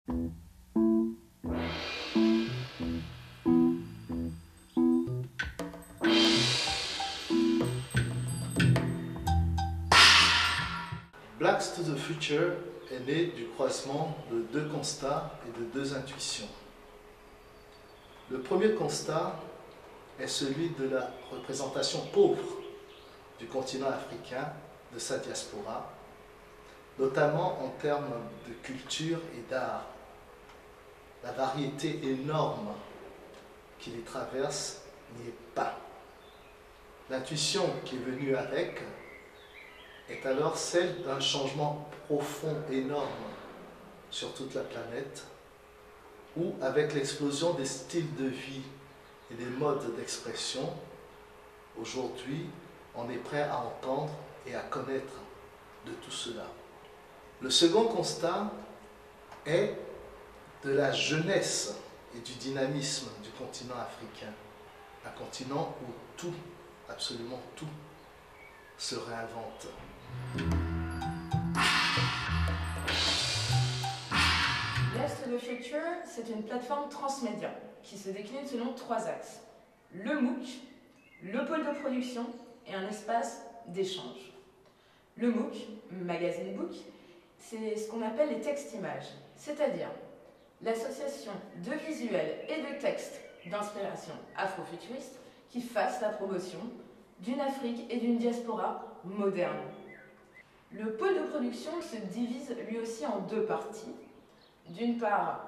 Blacks to the Future est né du croisement de deux constats et de deux intuitions. Le premier constat est celui de la représentation pauvre du continent africain, de sa diaspora, notamment en termes de culture et d'art. La variété énorme qui les traverse n'y est pas. L'intuition qui est venue avec est alors celle d'un changement profond, énorme sur toute la planète, où avec l'explosion des styles de vie et des modes d'expression, aujourd'hui, on est prêt à entendre et à connaître de tout cela. Le second constat est de la jeunesse et du dynamisme du continent africain, un continent où tout, absolument tout, se réinvente. Blacks to the Future, c'est une plateforme transmédia qui se décline selon 3 axes. Le MOOC, le pôle de production et un espace d'échange. Le MOOC, Magazine Book, c'est ce qu'on appelle les textes-images, c'est-à-dire l'association de visuels et de textes d'inspiration afrofuturiste qui fassent la promotion d'une Afrique et d'une diaspora moderne. Le pôle de production se divise lui aussi en 2 parties. D'une part,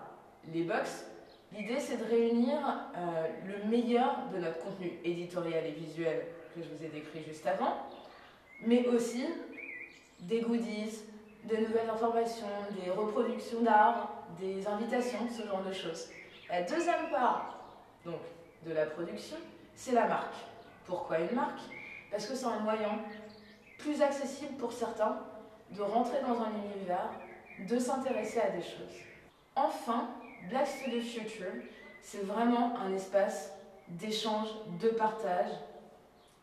les box. L'idée, c'est de réunir le meilleur de notre contenu éditorial et visuel que je vous ai décrit juste avant, mais aussi des goodies, de nouvelles informations, des reproductions d'art, des invitations, ce genre de choses. La deuxième part donc, de la production, c'est la marque. Pourquoi une marque? Parce que c'est un moyen plus accessible pour certains de rentrer dans un univers, de s'intéresser à des choses. Enfin, Blacks to the Future, c'est vraiment un espace d'échange, de partage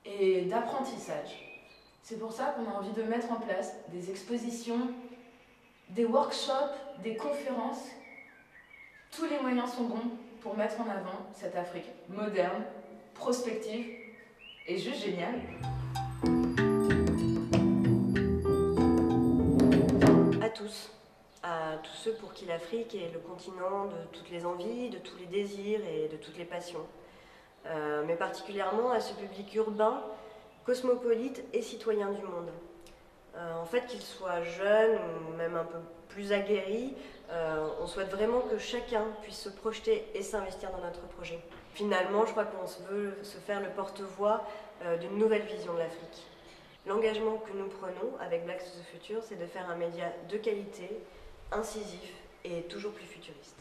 et d'apprentissage. C'est pour ça qu'on a envie de mettre en place des expositions, des workshops, des conférences. Tous les moyens sont bons pour mettre en avant cette Afrique moderne, prospective et juste géniale. À tous ceux pour qui l'Afrique est le continent de toutes les envies, de tous les désirs et de toutes les passions. Mais particulièrement à ce public urbain, cosmopolite et citoyen du monde. En fait, qu'ils soient jeunes ou même un peu plus aguerris, on souhaite vraiment que chacun puisse se projeter et s'investir dans notre projet. Finalement, je crois qu'on veut se faire le porte-voix d'une nouvelle vision de l'Afrique. L'engagement que nous prenons avec Blacks to the Future, c'est de faire un média de qualité, incisif et toujours plus futuriste.